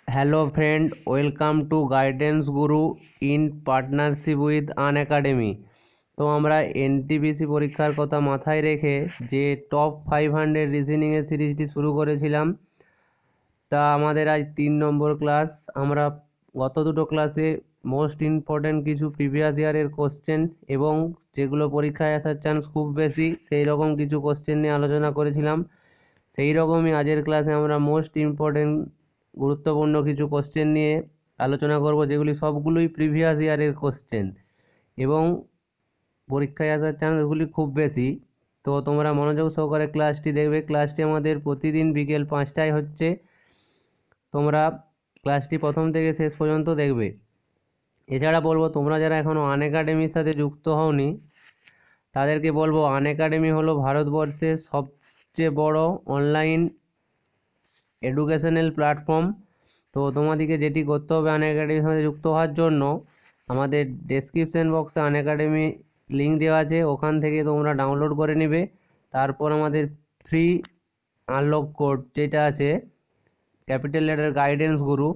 Hello friend, welcome to Guidance Guru in partnership with Unacademy। তো আমরা NTPC পরীক্ষার কথা মাথায় রেখে যে টপ 500 রিজনিংয়ের সিরিজটি শুরু করেছিলাম, তা আমাদের আজ 3 নম্বর ক্লাস। আমরা গত দুটো ক্লাসে মোস্ট ইম্পর্ট্যান্ট কিছু প্রিভিয়াস ইয়ারের কোশ্চেন এবং যেগুলো পরীক্ষায় আসার চান্স খুব বেশি সেই রকম কিছু কোশ্চেন নিয়ে আলোচনা করেছিলাম। সেই রকমই আজের ক্লাসে আমরা মোস্ট ইম্পর্ট্যান্ট গুরুত্বপূর্ণ কিছু কোশ্চেন নিয়ে আলোচনা করব, যেগুলি সবগুলোই প্রিভিয়াস ইয়ারের কোশ্চেন এবং পরীক্ষায় আসার চান্সগুলি খুব বেশি। তো তোমরা মনোযোগ সহকারে ক্লাসটি দেখবে। ক্লাসটি আমাদের প্রতিদিন বিকেল 5টায় হচ্ছে। তোমরা ক্লাসটি প্রথম থেকে শেষ পর্যন্ত দেখবে। এছাড়া বলবো, তোমরা যারা এখনও আনএকাডেমির সাথে যুক্ত হওনি তাদেরকে বলবো, আনএকাডেমি হলো ভারতবর্ষের সবচেয়ে বড় অনলাইন এডুকেশনাল প্ল্যাটফর্ম। তো তোমাদেরকে যেটি করতে হবে আনএকাডেমির সাথে যুক্ত হওয়ার জন্য, আমাদের ডেসক্রিপশন বক্সে আনএকাডেমি লিঙ্ক দেওয়া আছে, ওখান থেকে তোমরা ডাউনলোড করে নেবে। তারপর আমাদের ফ্রি আনলক কোড যেটা আছে ক্যাপিটাল লেটার গাইডেন্স গুরু,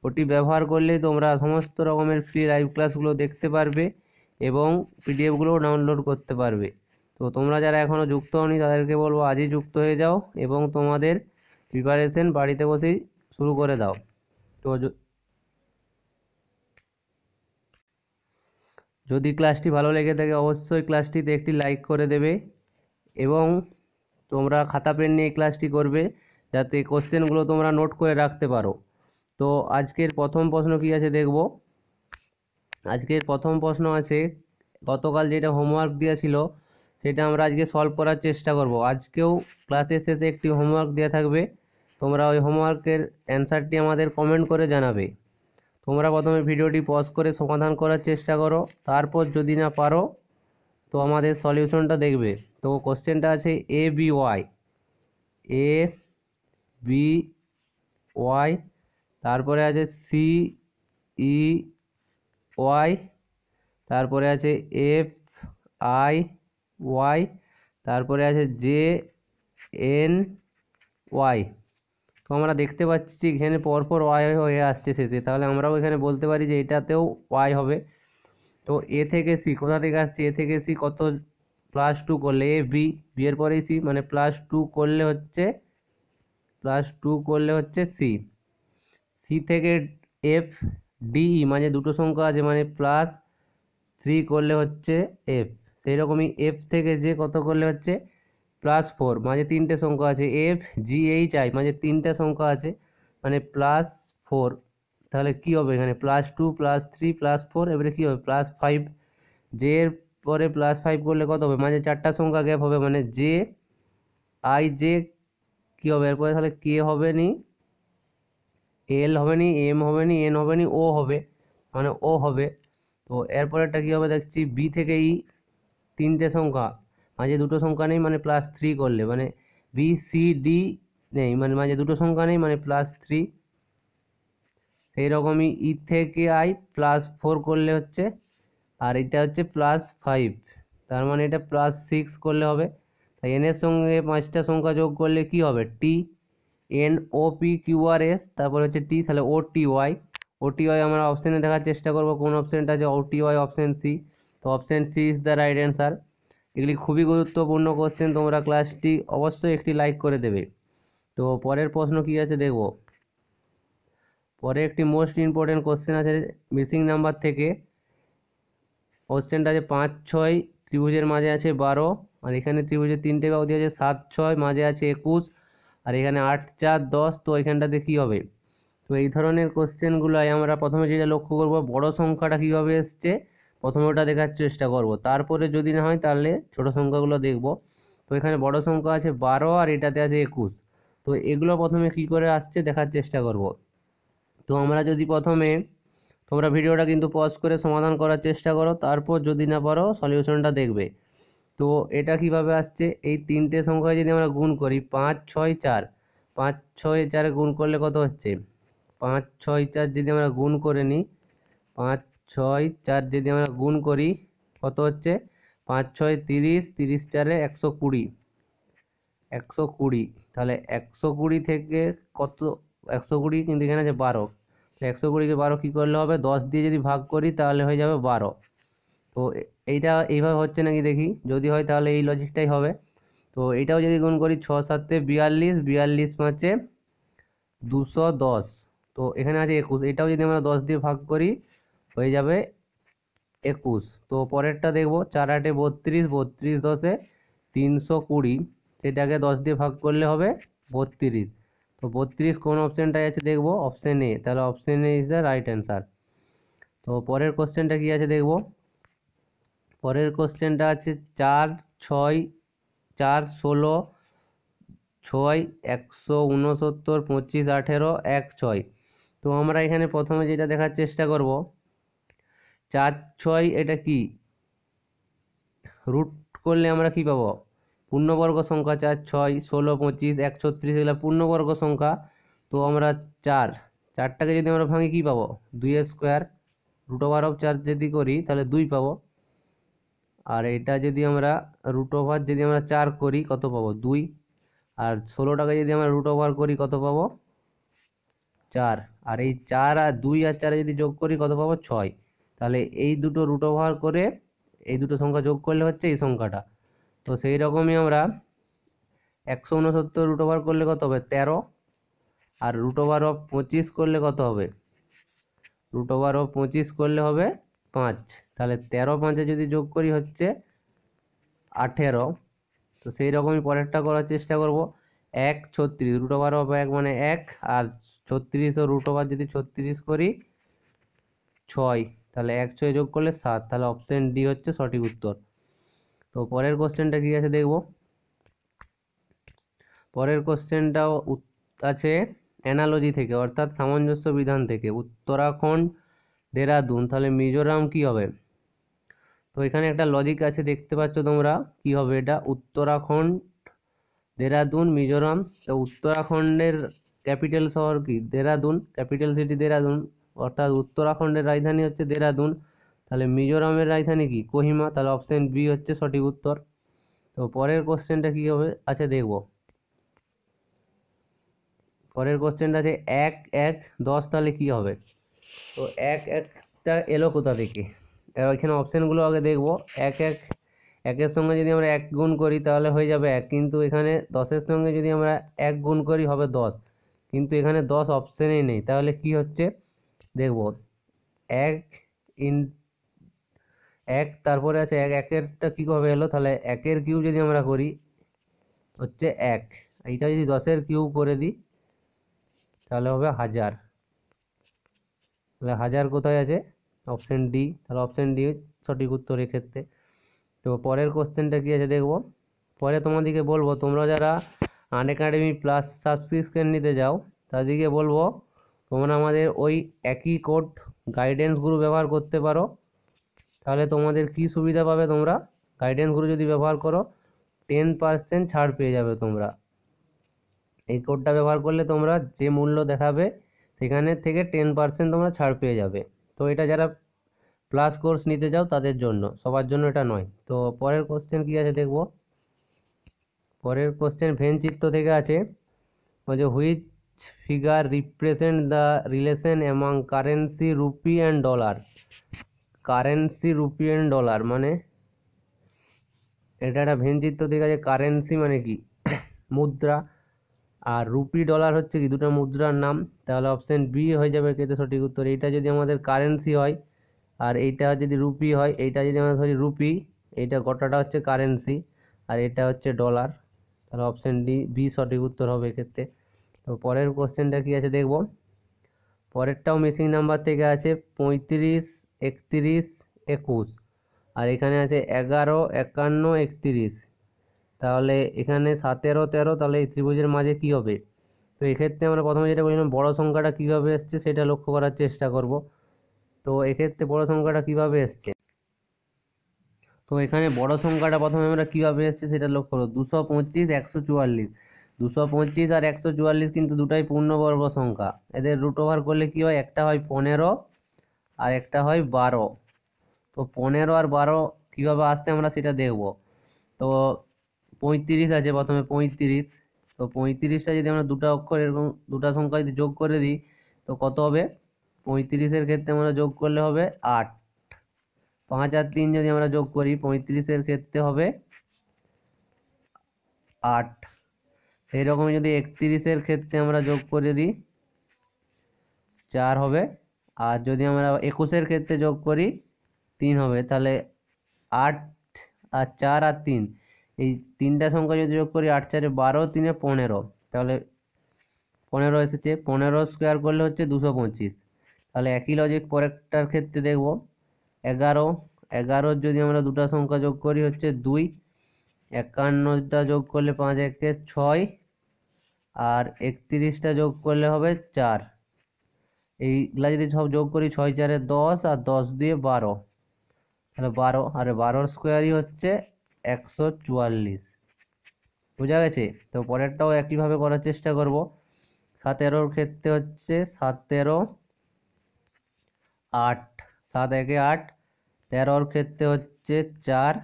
ওটি ব্যবহার করলেই তোমরা সমস্ত রকমের ফ্রি লাইভ ক্লাসগুলো দেখতে পারবে এবং পিডিএফগুলোও ডাউনলোড করতে পারবে। তো তোমরা যারা এখনও যুক্ত হওনি তাদেরকে বলবো আজই যুক্ত হয়ে যাও এবং তোমাদের প্রিপারেশন বাড়িতে বসেই শুরু করে দাও। তো যদি ক্লাসটি ভালো লেগে থাকে অবশ্যই ক্লাসটিতে একটি লাইক করে দেবে এবং তোমরা খাতা পেন নিয়ে ক্লাসটি করবে যাতে কোশ্চেনগুলো তোমরা নোট করে রাখতে পারো। তো আজকের প্রথম প্রশ্ন কী আছে দেখব। আজকের প্রথম প্রশ্ন আছে, গতকাল যেটা হোমওয়ার্ক দেওয়া ছিল সেটা আমরা আজকে সলভ করার চেষ্টা করব। আজকেও ক্লাসের শেষে একটি হোমওয়ার্ক দেওয়া থাকবে, তোমরা ওই হোমওয়ার্কের অ্যান্সারটি আমাদের কমেন্ট করে জানাবে। তোমরা প্রথমে ভিডিওটি পজ করে সমাধান করার চেষ্টা করো, তারপর যদি না পারো তো আমাদের সলিউশনটা দেখবে। তো কোশ্চেনটা আছে এ বি ওয়াই, তারপরে আছে সি ই ওয়াই, তারপরে আছে এফ আই ওয়াই, তারপরে আছে জে এন ওয়াই। তো আমরা দেখতে পাচ্ছি এখানে পরপর ওয়াই হয়ে আসছে শেষে, তাহলে আমরাও এখানে বলতে পারি যে এটাতেও ওয়াই হবে। তো এ থেকে সি কোথা থেকে আসছে, এ থেকে সি কত +2 করলে এ বি, বি এর পরেই সি, মানে +2 করলে হচ্ছে সি। সি থেকে এফ ডি, মানে দুটো সংখ্যা আছে, মানে +3 করলে হচ্ছে এফ। সেই রকমই এফ থেকে যে কত করলে হচ্ছে +4, মাঝে তিনটে সংখ্যা আছে, এফ জি এইচ আই, মাঝে তিনটে সংখ্যা আছে, মানে +4। তাহলে কি হবে এখানে +2 +3 +4, এবারে কি হবে +5। জে এর পরে +5 করলে কত হবে, মাঝে চারটা সংখ্যা গ্যাপ হবে, মানে জে আই জে কি হবে এরপরে, তাহলে কে হবে নি, এল হবে নি, এম হবে নি, এন হবে নি, ও হবে, মানে ও হবে। তো এরপরেরটা কী হবে দেখছি, বি থেকে ই, তিনটে সংখ্যা, মাঝে দুটো সংখ্যা নেই, মানে +3 করলে, মানে বি সি ডি নেই, মানে মাঝে দুটো সংখ্যা নেই, মানে +3। সেই রকমই ই থেকে আই +4 করলে হচ্ছে, আর এটা হচ্ছে +5, তার মানে এটা +6 করলে হবে। তাই এন এর সঙ্গে পাঁচটা সংখ্যা যোগ করলে কি হবে, T N O P Q R S, তারপর হচ্ছে টি, তাহলে ও টি ওয়াই আমরা অপশানে দেখার চেষ্টা করবো কোন অপশানটা আছে, ও টি ওয়াই অপশান সি। তো option C is the right answer. এগুলি খুবই গুরুত্বপূর্ণ কোশ্চেন, তোমরা ক্লাসটি অবশ্যই একটি লাইক করে দেবে। তো পরের প্রশ্ন কি আছে দেখব। পরে একটি মোস্ট ইম্পর্টেন্ট কোশ্চেন আছে মিসিং নাম্বার থেকে। কোশ্চেনটা আছে 5 6, ত্রিভুজের মাঝে আছে 12, আর এখানে ত্রিভুজের তিনটে বাহু দিয়ে আছে 7 6, মাঝে আছে 21, আর এখানে 8 4 10। তো এখানটাতে কী হবে। তো এই ধরনের কোশ্চেনগুলোয় আমরা প্রথমে যেটা লক্ষ্য করব, বড় সংখ্যাটা কীভাবে এসছে প্রথমে ওটা দেখার চেষ্টা করব, তারপরে যদি না হয় তাহলে ছোট সংখ্যাগুলো দেখব। তো এখানে বড় সংখ্যা আছে 12 আর এটাতে আছে 21। তো এগুলো প্রথমে কী করে আসছে দেখার চেষ্টা করব। তো আমরা যদি প্রথমে, তোমরা ভিডিওটা কিন্তু পজ করে সমাধান করার চেষ্টা করো, তারপর যদি না পারো সলিউশনটা দেখবে। তো এটা কিভাবে আসছে, এই তিনটে সংখ্যায় যদি আমরা গুণ করি 5 6 4, 5 6 4 গুণ করলে কত হচ্ছে, 5 6 4 যদি আমরা গুণ করে নিই, 5 6 4 যদি আমরা গুণ করি কত হচ্ছে, 5 6 30, 30 4 120, 120। তাহলে 120 থেকে কত 120 কিন্তু এখানে আছে 12, তো 120কে 12 কী করলে হবে, 10 দিয়ে যদি ভাগ করি তাহলে হয়ে যাবে 12। তো এইটা এইভাবে হচ্ছে নাকি দেখি, যদি হয় তাহলে এই লজিকটাই হবে। তো এটাও যদি গুণ করি 6 7 42, 42 5 210, তো এখানে আছে 21, এটাও যদি আমরা 10 দিয়ে ভাগ করি হয়ে যাবে 21। তো পরেরটা দেখবো 4 8 32, 32 10 320, সেটাকে 10 দিয়ে ভাগ করলে হবে 32। তো 32 কোন অপশানটায় আছে দেখবো, অপশান এ, তাহলে option A is the right answer. তো পরের কোশ্চেনটা কি আছে দেখবো, পরের কোশ্চেনটা আছে 4 6 4 16 6 169 25 18 1 6। তো আমরা এখানে প্রথমে যেটা দেখার চেষ্টা করব, 4 6 এটা কি রুট করলে আমরা কি পাবো, পূর্ণবর্গ সংখ্যা। 4 6 16 25 136 এগুলো পূর্ণবর্গ সংখ্যা। তো আমরা 4টাকে যদি আমরা ভাঙি কি পাবো, 2 স্কোয়ার, √4 যদি করি তাহলে 2 পাবো। আর এটা যদি আমরা যদি আমরা 4 করি কত পাবো, 2। আর 16টাকে যদি আমরা √ওভার করি কত পাবো, 4। আর এই 4 আর 2 আর 4 যদি যোগ করি কত পাবো, 6। তাহলে এই দুটো √ওভার করে এই দুটো সংখ্যা যোগ করলে হচ্ছে এই সংখ্যাটা। তো সেই রকমই আমরা 169 √ওভার করলে কত হবে, 13। আর √25 করলে কত হবে, √25 করলে হবে 5। তাহলে 13 5 যদি যোগ করি হচ্ছে 18। তো সেই রকমই পরেরটা করার চেষ্টা করব। 1 36, √1 মানে 1, আর 36 ও √ওভার যদি 36 করি 6, তাহলে 1 6 যোগ করলে 7, তাহলে অপশন ডি হচ্ছে সঠিক উত্তর। তো পরের কোশ্চেনটা কি আছে দেখব, পরের কোশ্চেনটাও আছে অ্যানালজি থেকে, অর্থাৎ সামঞ্জস্য বিধান থেকে। উত্তরাখণ্ড দেরাদুন, তাহলে মিজোরাম কি হবে। তো এখানে একটা লজিক আছে দেখতে পাচ্ছ তোমরা, কি হবে এটা, উত্তরাখণ্ড দেরাদুন মিজোরাম। তো উত্তরাখণ্ডের ক্যাপিটাল শহর কি, দেরাদুন, ক্যাপিটাল সিটি দেরাদুন, অর্থাৎ উত্তরাখণ্ডের রাজধানী হচ্ছে দেরাদুন। তাহলে মিজোরামের রাজধানী কি, কোহিমা, তাহলে অপশন বি হচ্ছে সঠিক উত্তর। তো পরের কোশ্চেনটা কি হবে আছে দেখব, পরের কোশ্চেনটা আছে 1 1 10, তাহলে কি হবে। তো 1 1টা এলো কোথা থেকে, এখানে অপশানগুলো আগে দেখবো। 1 1 1-এর সঙ্গে যদি আমরা 1 গুণ করি তাহলে হয়ে যাবে 1, কিন্তু এখানে 10-এর সঙ্গে যদি আমরা 1 গুণ করি হবে 10, কিন্তু এখানে 10 অপশানেই নেই। তাহলে কি হচ্ছে দেখব, 1 ইন 1, তারপরে আছে 1 1-এরটা কীভাবে এলো, তাহলে 1-এর কিউব যদি আমরা করি হচ্ছে 1, এইটা যদি 10-এর কিউব করে দিই তাহলে হবে 1000। তাহলে 1000 কোথায় আছে, অপশন ডি, তাহলে অপশন ডি সঠিক উত্তর এক্ষেত্রে। তো পরের কোশ্চেনটা কি আছে দেখব, পরে তোমাদেরকে বলবো তোমরা যারা আনএকাডেমি প্লাস সাবস্ক্রিপশন নিতে যাও তাদেরকে বলবো তোমরা আমাদের ওই একই কোড গাইডেন্স গ্রুপ ব্যবহার করতে পারো। তাহলে তোমাদের কি সুবিধা পাবে, তোমরা গাইডেন্স গ্রুপ যদি ব্যবহার করো 10% ছাড় পেয়ে যাবে তোমরা। এই কোডটা ব্যবহার করলে তোমরা যে মূল্য দেখাবে সেখানে থেকে 10% তোমরা ছাড় পেয়ে যাবে। তো এটা যারা প্লাস কোর্স নিতে যাও তাদের জন্য, সবার জন্য এটা নয়। তো পরের কোশ্চেন কি আছে দেখব, পরের কোশ্চেন ভেন চিত্র থেকে আছে, যে which figure represent the relation among currency rupee and dollar. Currency rupee and dollar মানে এটা একটা ভেন চিত্র থেকে আছে। কারেন্সি মানে কি, মুদ্রা, আর রুপি ডলার হচ্ছে কি দুটো মুদ্রার নাম। তাহলে অপশন বি হয়ে যাবে এক্ষেত্রে সঠিক উত্তর। এইটা যদি আমাদের কারেন্সি হয় আর এইটা যদি রুপি হয়, এইটা যদি আমরা ধরি রুপি, এইটা গোটাটা হচ্ছে কারেন্সি, আর এটা হচ্ছে ডলার, তাহলে অপশন ডি বি সঠিক উত্তর হবে এক্ষেত্রে। তো পরের কোশ্চেনটা কি আছে দেখব, পরেরটাও মিসিং নাম্বার থেকে আছে 35 31 21, আর এখানে আছে 11 51 31। তাহলে এখানে 17 13, তাহলে এই ত্রিভুজের মাঝে কি হবে। তো এক্ষেত্রে আমরা প্রথমে যেটা বলছিলাম বড় সংখ্যাটা কিভাবে এসছে সেটা লক্ষ্য করার চেষ্টা করব। তো এক্ষেত্রে বড় সংখ্যাটা কিভাবে এসছে, তো এখানে বড় সংখ্যাটা প্রথমে আমরা কিভাবে এসছে সেটা লক্ষ্য করব। 225 144, 225 আর 144 কিন্তু দুটাই পূর্ণবর্গ সংখ্যা। এদের √ওভার করলে কি হয়, একটা হয় 15 আর একটা হয় 12। তো 15 আর 12 কিভাবে আসছে আমরা সেটা দেখব। তো 35 আছে, প্রথমে 35, তো 35টা যদি আমরা দুটো অক্ষর এরকম দুটো সংখ্যা যদি যোগ করে দিই তো কত হবে? 35-এর ক্ষেত্রে আমরা যোগ করলে হবে 8। 5 আর 3 যদি আমরা যোগ করি 35-এর ক্ষেত্রে হবে 8। এইরকমই যদি 31-এর ক্ষেত্রে আমরা যোগ করে দিই 4 হবে। আর যদি আমরা 21-এর ক্ষেত্রে যোগ করি 3 হবে। তাহলে 8 আর 4 আর 3, এই তিনটা সংখ্যা যদি যোগ করি 8 4 12, 3 15, তাহলে 15 এসেছে। 15 স্কোয়ার করলে হচ্ছে 225। তাহলে একই লজিক পরেরটার ক্ষেত্রে দেখব। 11 যদি আমরা দুটো সংখ্যা যোগ করি হচ্ছে 2। 51টা যোগ করলে 5 1 6, আর 31টা যোগ করলে হবে 4। এইগুলা যদি সব যোগ করি 6 4 10 আর 10 দিয়ে 12, তাহলে 12, আর 12 স্কোয়ারই হচ্ছে 144। বোঝা গেছে? তো পরেরটাও একইভাবে করার চেষ্টা করব। 17-র ক্ষেত্রে হচ্ছে 17 8, 7 1 8। 13-র ক্ষেত্রে হচ্ছে 4,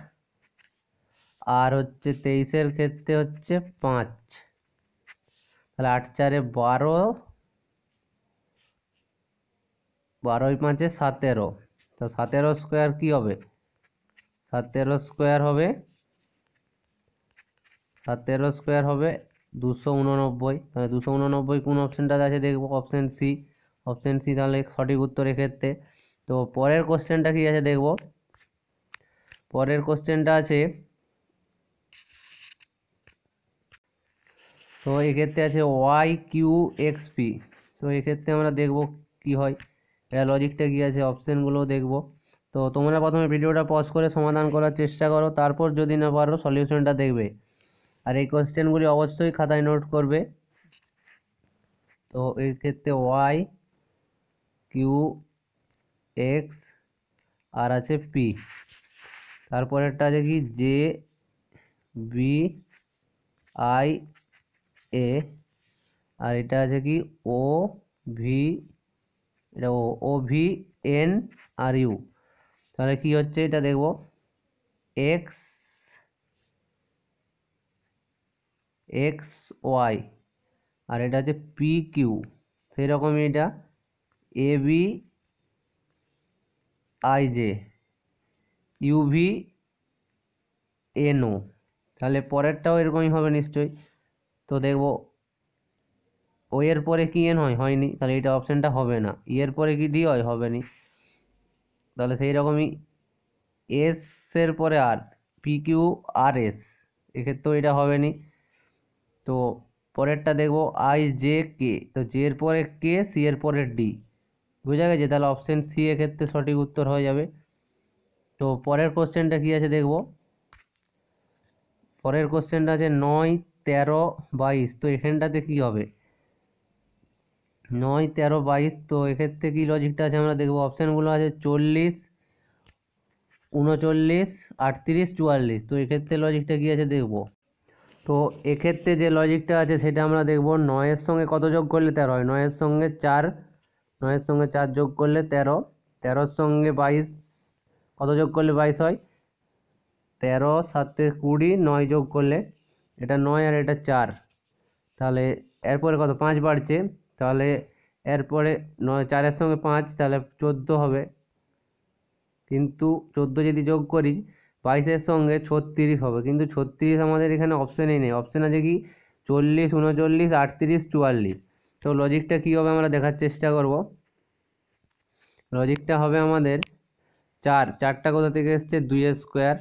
আর হচ্ছে 23-এর ক্ষেত্রে হচ্ছে 5। তাহলে 8 4 12, 12 5 17। তো 17 স্কোয়ার কি হবে? 17 স্কোয়ার হবে 289। তাহলে 289 কোন অপশনটাতে আছে দেখবো, অপশন সি। অপশন সি তাহলে সঠিক উত্তর এক্ষেত্রে। তো পরের কোশ্চেনটা কি আছে দেখবো। পরের কোশ্চেনটা আছে, তো এক্ষেত্রে আছে ওয়াই কিউ এক্স পি। তো এক্ষেত্রে আমরা দেখব কি হয়, এটা লজিকটা কি আছে, অপশানগুলো দেখব। তো তোমরা প্রথমে ভিডিওটা পজ করে সমাধান করার চেষ্টা করো, তারপর যদি না পারো সলিউশনটা দেখবে। আর এই কোশ্চেনগুলি অবশ্যই খাতায় নোট করবে। তো এই ক্ষেত্রে ওয়াই কিউ এক্স আর আছে পি, তারপরেরটা আছে কি জে বি আই এ, আর এটা আছে কি ও ভি, এটা ও ভি এন আর ইউ। তাহলে কি হচ্ছে এটা দেখবো, এক্স এক্স ওয়াই, আর এটা হচ্ছে পি কিউ। সেই রকমই এটা A B I J, U V N O. তাহলে পরেরটাও এরকমই হবে নিশ্চয়ই। তো দেখবো ও এর পরে কি এন হয়, হয়নি, তাহলে এটা অপশানটা হবে না। ই এর পরে কি ডি হয়, হবে নি। তাহলে সেই রকমই এস এর পরে আর, পি কিউ আর এস, এক্ষেত্রেও এটা হবে নি। তো পরেরটা দেখবো আই জে কে, তো জে এর পরে কে, সি এর পরে ডি। বুঝা গেছে? তাহলে অপশন সি এক্ষেত্রে সঠিক উত্তর হয়ে যাবে। তো পরের কোশ্চেনটা কি আছে দেখবো। পরের কোশ্চেনটা আছে 9 13 22। তো এখানটাতে কি হবে, 9 13 22। তো এক্ষেত্রে কি লজিকটা আছে আমরা দেখবো। অপশানগুলো আছে 40 39 38 44। তো এক্ষেত্রে লজিকটা কি আছে দেখবো। তো এক্ষেত্রে যে লজিকটা আছে সেটা আমরা দেখবো। 9-এর সঙ্গে কত যোগ করলে 13 হয়, 9-এর সঙ্গে 4, 9-এর সঙ্গে 4 যোগ করলে 13। 13-র সঙ্গে 22 কত যোগ করলে 22 হয়, 13 7 20, 9 যোগ করলে, এটা 9 আর এটা 4। তাহলে এরপরে কত 5 বাড়ছে, তাহলে এরপরে 9 4-এর সঙ্গে 5, তাহলে 14 হবে। কিন্তু 14 যদি যোগ করি 22-এর সঙ্গে 36 হবে, কিন্তু 36 আমাদের এখানে অপশানেই নেই। অপশান আছে কি 40 39 38 44। তো লজিকটা কী হবে আমরা দেখার চেষ্টা করব। লজিকটা হবে আমাদের 4টা কোথা থেকে এসছে, 2 স্কোয়ার।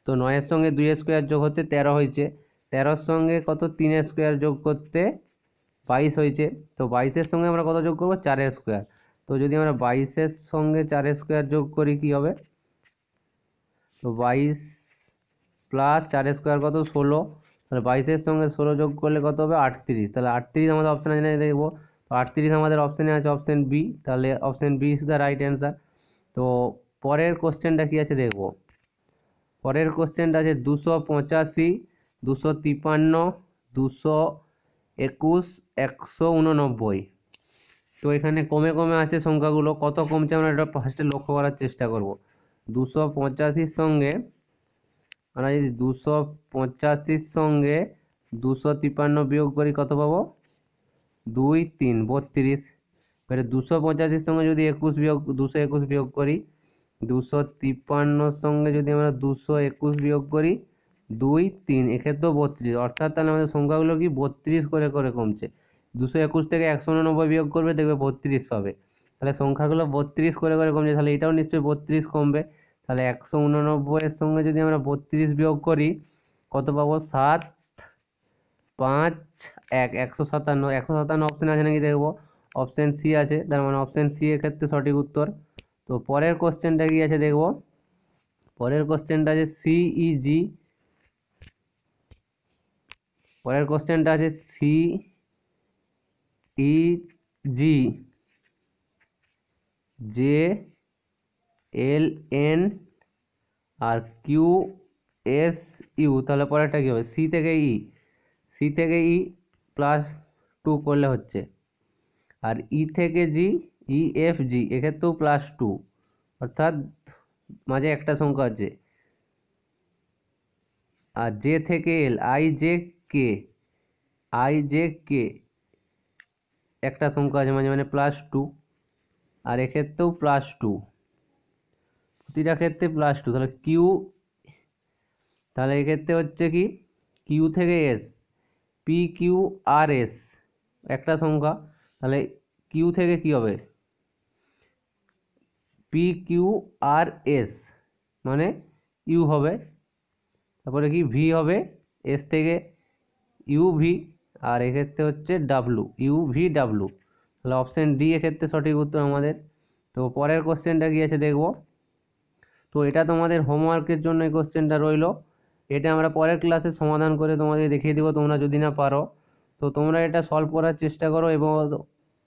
তো 9-এর সঙ্গে 2 স্কোয়ার যোগ হচ্ছে 13 হয়েছে, 13-র সঙ্গে কত 3 স্কোয়ার যোগ করতে 22 হয়েছে। তো 22-এর সঙ্গে আমরা কত যোগ করবো, 4 স্কোয়ার। তো যদি আমরা 22-এর সঙ্গে 4 স্কোয়ার যোগ করি কি হবে, তো 22 প্লাস 4 স্কোয়ার কত 16। তাহলে 22-এর সঙ্গে 16 যোগ করলে কত হবে 38। তাহলে 38 আমাদের অপশানে আছে দেখবো। তো 38 আমাদের অপশানে আছে অপশান বি। তাহলে option B is the right answer. তো পরের কোশ্চেনটা কি আছে দেখবো। পরের কোশ্চেনটা আছে 285 253 221 189। তো এখানে কমে কমে আছে সংখ্যাগুলো, কত কমছে আমরা এটা ফার্স্টে লক্ষ্য করার চেষ্টা করব। 285-র সঙ্গে আমরা যদি 285-র সঙ্গে 253 বিয়োগ করি কত পাবো? 2 3 32। এবারে 285 সঙ্গে যদি 221 বিয়োগ করি, 253 সঙ্গে যদি আমরা 221 বিয়োগ করি 2 3, এক্ষেত্রেও 32। অর্থাৎ তাহলে আমাদের সংখ্যাগুলো কি 32 করে করে কমছে। 221 থেকে 189 বিয়োগ করবে, দেখবে 32 পাবে। তাহলে সংখ্যাগুলো 32 করে করে কমছে, তাহলে এটাও নিশ্চয়ই 32 কমবে। তাহলে 189 এর সঙ্গে যদি আমরা 32 বিয়োগ করি কত পাবো? 7 5 1, 157। 157 অপশন আছে নাকি দেখবো, অপশন সি আছে, তার মানে অপশন সি এর ক্ষেত্রে সঠিক উত্তর। তো পরের কোশ্চেনটা কি আছে দেখবো। পরের কোশ্চেনটা আছে সিইজি। পরের কোশ্চেনটা আছে সিইজি জে এল এন আর কিউ এস ইউ। তাহলে পরেরটা কি হবে? সি থেকে ই প্লাস 2 করলে হচ্ছে, আর ই থেকে জি, ই এফ জি এক্ষেত্রেও প্লাস 2, অর্থাৎ মাঝে একটা সংখ্যা আছে। আর জে থেকে এল, আই জে কে একটা সংখ্যা আছে মাঝে, মানে প্লাস 2, আর এক্ষেত্রেও প্লাস 2, প্রতিটা ক্ষেত্রে প্লাস 2। তাহলে তাহলে এক্ষেত্রে হচ্ছে কি কিউ থেকে S, P Q R S একটা সংখ্যা, তাহলে কিউ থেকে কি হবে? পি কিউ আর এস মানে ইউ হবে, তারপরে কি ভি হবে, এস থেকে ইউ ভি, আর এক্ষেত্রে হচ্ছে ডাব্লু, ইউ ভি ডাব্লু। তাহলে অপশন ডি এক্ষেত্রে সঠিক উত্তর আমাদের। তো পরের কোশ্চেনটা কি আছে দেখবো। তো এটা তোমাদের হোমওয়ার্কের জন্য এই কোশ্চেনটা রইলো। এটা আমরা পরের ক্লাসে সমাধান করে তোমাদের দেখিয়ে দেবো, তোমরা যদি না পারো। তো তোমরা এটা সলভ করার চেষ্টা করো এবং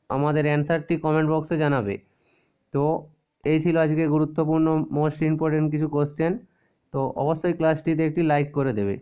আমাদের অ্যান্সারটি কমেন্ট বক্সে জানাবে। তো এই ছিল আজকে গুরুত্বপূর্ণ মোস্ট ইম্পর্টেন্ট কিছু কোশ্চেন। তো অবশ্যই ক্লাসটিতে একটি লাইক করে দেবে।